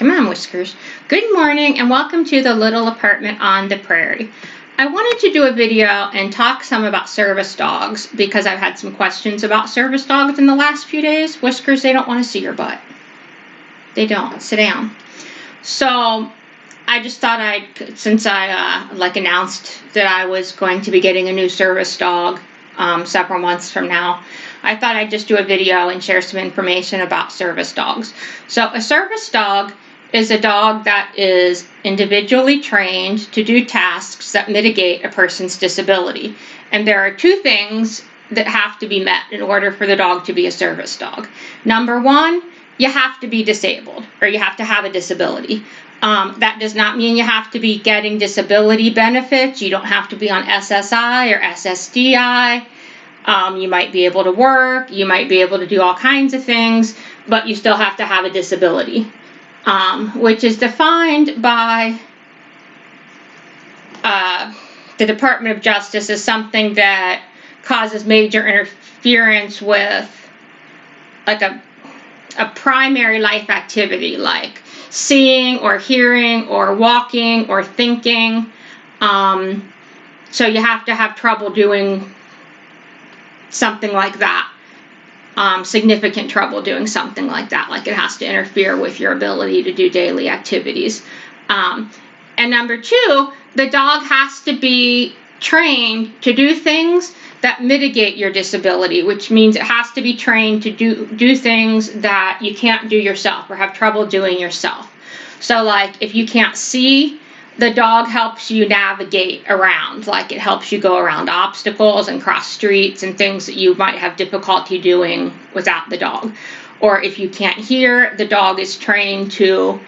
Come on, Whiskers. Good morning and welcome to the Little Apartment on the Prairie. I wanted to do a video and talk some about service dogs because I've had some questions about service dogs in the last few days. Whiskers, they don't want to see your butt. They don't. Sit down. So I just thought since I announced that I was going to be getting a new service dog several months from now, I thought I'd just do a video and share some information about service dogs. So a service dog is a dog that is individually trained to do tasks that mitigate a person's disability. And there are two things that have to be met in order for the dog to be a service dog. Number one, you have to be disabled, or you have to have a disability. That does not mean you have to be getting disability benefits. You don't have to be on SSI or SSDI. You might be able to work, you might be able to do all kinds of things, but you still have to have a disability, which is defined by the Department of Justice as something that causes major interference with like a primary life activity, like seeing or hearing or walking or thinking. So you have to have trouble doing something like that, significant trouble doing something like that, like it has to interfere with your ability to do daily activities. And number two, the dog has to be trained to do things that mitigate your disability, which means it has to be trained to do things that you can't do yourself or have trouble doing yourself. So like if you can't see, the dog helps you navigate around, like it helps you go around obstacles and cross streets and things that you might have difficulty doing without the dog. Or if you can't hear, the dog is trained to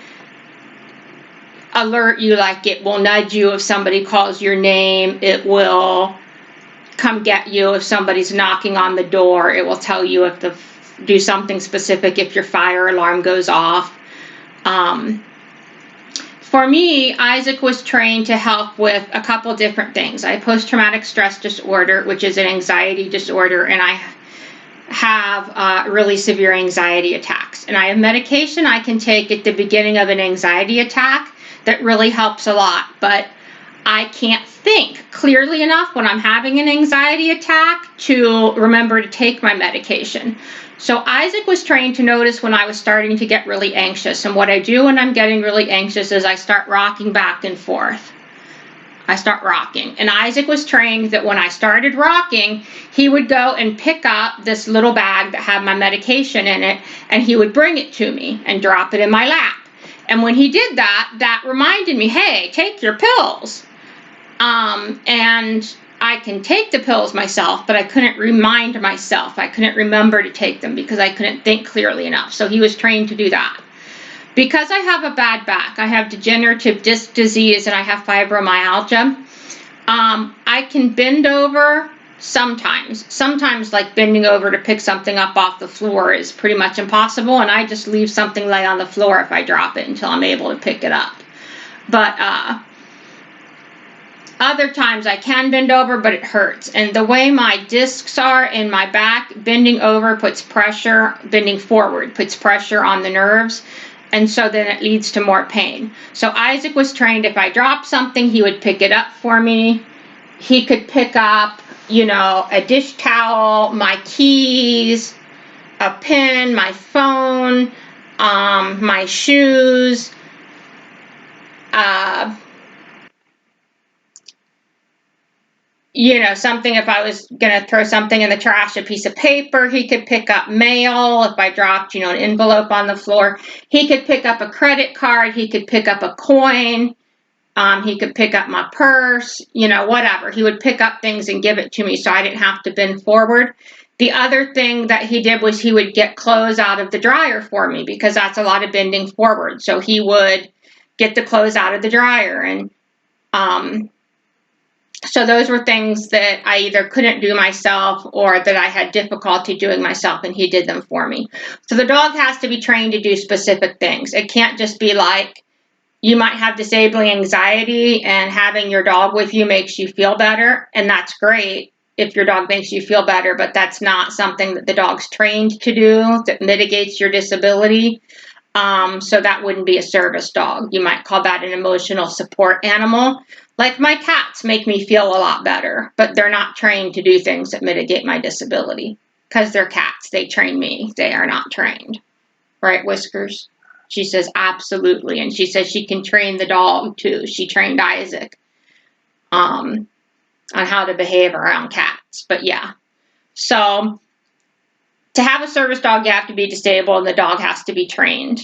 alert you, like it will nudge you if somebody calls your name, it will come get you if somebody's knocking on the door, it will tell you if to do something specific if your fire alarm goes off. For me, Isaac was trained to help with a couple different things. I have post-traumatic stress disorder, which is an anxiety disorder, and I have really severe anxiety attacks. And I have medication I can take at the beginning of an anxiety attack that really helps a lot, but I can't think clearly enough when I'm having an anxiety attack to remember to take my medication. So Isaac was trained to notice when I was starting to get really anxious. And what I do when I'm getting really anxious is I start rocking back and forth. I start rocking. And Isaac was trained that when I started rocking, he would go and pick up this little bag that had my medication in it, and he would bring it to me and drop it in my lap. And when he did that, that reminded me, hey, take your pills. And I can take the pills myself, but I couldn't remind myself. I couldn't remember to take them because I couldn't think clearly enough. So he was trained to do that. Because I have a bad back, I have degenerative disc disease and I have fibromyalgia, I can bend over sometimes. Sometimes like bending over to pick something up off the floor is pretty much impossible, and I just leave something lay on the floor if I drop it until I'm able to pick it up. But other times I can bend over, but it hurts. And the way my discs are in my back, bending over puts pressure, bending forward puts pressure on the nerves. And so then it leads to more pain. So Isaac was trained if I dropped something, he would pick it up for me. He could pick up, a dish towel, my keys, a pen, my phone, my shoes, something, if I was going to throw something in the trash, a piece of paper, he could pick up mail. If I dropped, an envelope on the floor, he could pick up a credit card, he could pick up a coin, he could pick up my purse, whatever. He would pick up things and give it to me so I didn't have to bend forward. The other thing that he did was he would get clothes out of the dryer for me because that's a lot of bending forward. So he would get the clothes out of the dryer, and so those were things that I either couldn't do myself or that I had difficulty doing myself, and he did them for me. So the dog has to be trained to do specific things. It can't just be like you might have disabling anxiety and having your dog with you makes you feel better, and that's great if your dog makes you feel better, but that's not something that the dog's trained to do that mitigates your disability. So that wouldn't be a service dog. You might call that an emotional support animal. Like my cats make me feel a lot better, but they're not trained to do things that mitigate my disability because they're cats. They train me. They are not trained. Right, Whiskers? She says, absolutely. And she says she can train the dog too. She trained Isaac on how to behave around cats. But yeah. So to have a service dog, you have to be disabled and the dog has to be trained.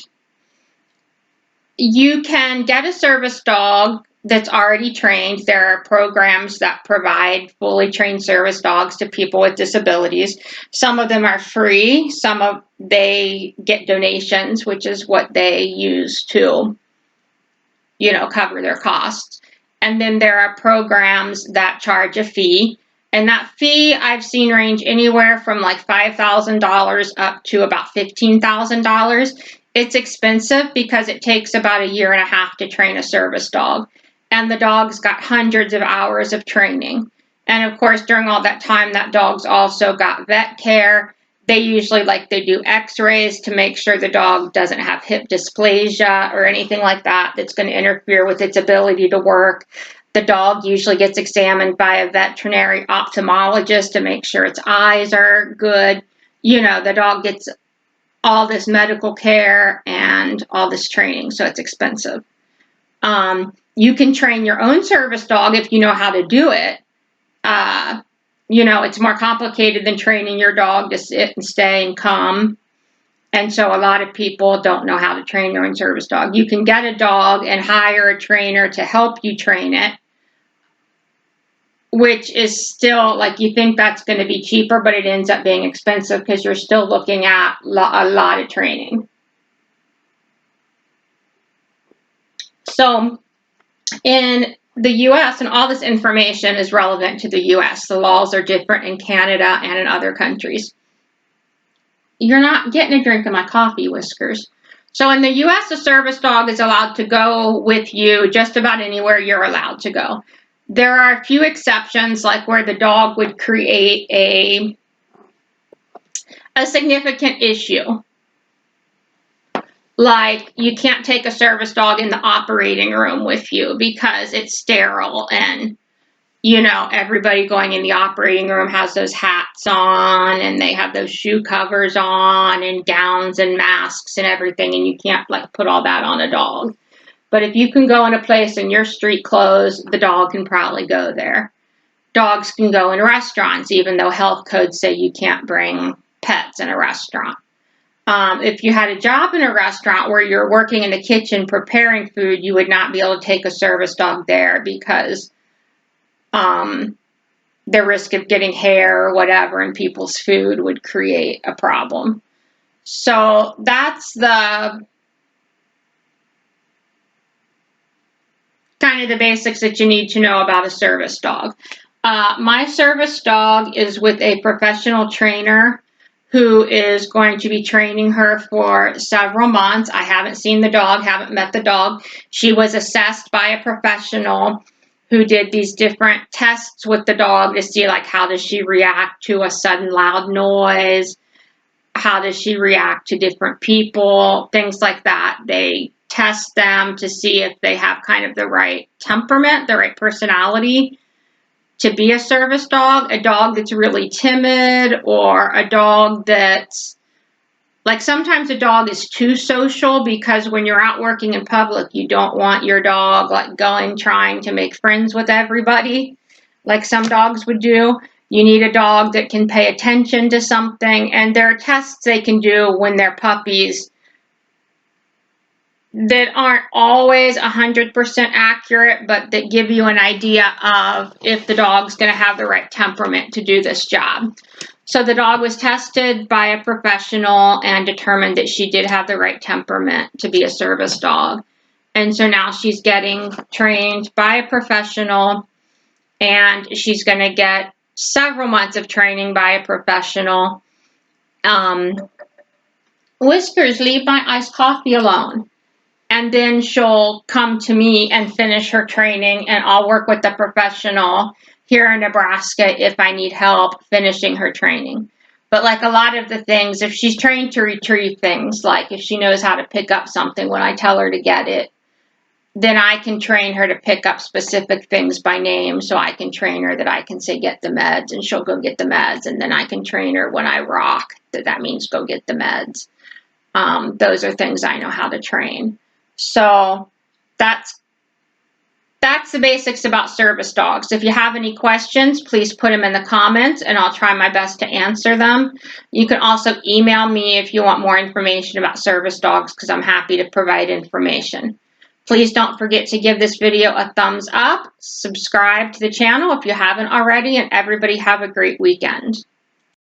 You can get a service dog that's already trained. There are programs that provide fully trained service dogs to people with disabilities. Some of them are free. They get donations, which is what they use to, cover their costs. And then there are programs that charge a fee. And that fee I've seen range anywhere from like $5,000 up to about $15,000. It's expensive because it takes about a year and a half to train a service dog. And the dog's got hundreds of hours of training. And of course, during all that time, that dog's also got vet care. They usually they do x-rays to make sure the dog doesn't have hip dysplasia or anything like that that's going to interfere with its ability to work. The dog usually gets examined by a veterinary ophthalmologist to make sure its eyes are good. The dog gets all this medical care and all this training, so it's expensive. You can train your own service dog if you know how to do it. It's more complicated than training your dog to sit and stay and come. And so a lot of people don't know how to train their own service dog. You can get a dog and hire a trainer to help you train it, which is still you think that's going to be cheaper, but it ends up being expensive because you're still looking at a lot of training. So in the U.S., and all this information is relevant to the U.S. The laws are different in Canada and in other countries. You're not getting a drink of my coffee, Whiskers. So in the U.S., a service dog is allowed to go with you just about anywhere you're allowed to go. There are a few exceptions, like where the dog would create a significant issue. Like you can't take a service dog in the operating room with you because it's sterile and, everybody going in the operating room has those hats on and they have those shoe covers on and gowns and masks and everything, and you can't put all that on a dog. But if you can go in a place in your street clothes, the dog can probably go there. Dogs can go in restaurants, even though health codes say you can't bring pets in a restaurant. If you had a job in a restaurant where you're working in the kitchen preparing food, you would not be able to take a service dog there because the risk of getting hair or whatever in people's food would create a problem. So that's the kind of the basics that you need to know about a service dog. My service dog is with a professional trainer who is going to be training her for several months. I haven't seen the dog, haven't met the dog. She was assessed by a professional who did these different tests with the dog to see how does she react to a sudden loud noise, how does she react to different people, things like that. They test them to see if they have kind of the right temperament, the right personality to be a service dog. A dog that's really timid, or a dog that's sometimes a dog is too social, because when you're out working in public, you don't want your dog going trying to make friends with everybody like some dogs would do. You need a dog that can pay attention to something, and there are tests they can do when they're puppies that aren't always 100% accurate, but that give you an idea of if the dog's going to have the right temperament to do this job. So the dog was tested by a professional and determined that she did have the right temperament to be a service dog. And so now she's getting trained by a professional, and she's going to get several months of training by a professional. Whiskers, leave my iced coffee alone. And then she'll come to me and finish her training, and I'll work with the professional here in Nebraska if I need help finishing her training. But like a lot of the things, if she's trained to retrieve things, like if she knows how to pick up something when I tell her to get it, then I can train her to pick up specific things by name. So I can train her that I can say, get the meds, and she'll go get the meds. And then I can train her when I rock, that means go get the meds. Those are things I know how to train. So that's the basics about service dogs. If you have any questions, please put them in the comments and I'll try my best to answer them. You can also email me if you want more information about service dogs, because I'm happy to provide information. Please don't forget to give this video a thumbs up, subscribe to the channel if you haven't already, and everybody have a great weekend.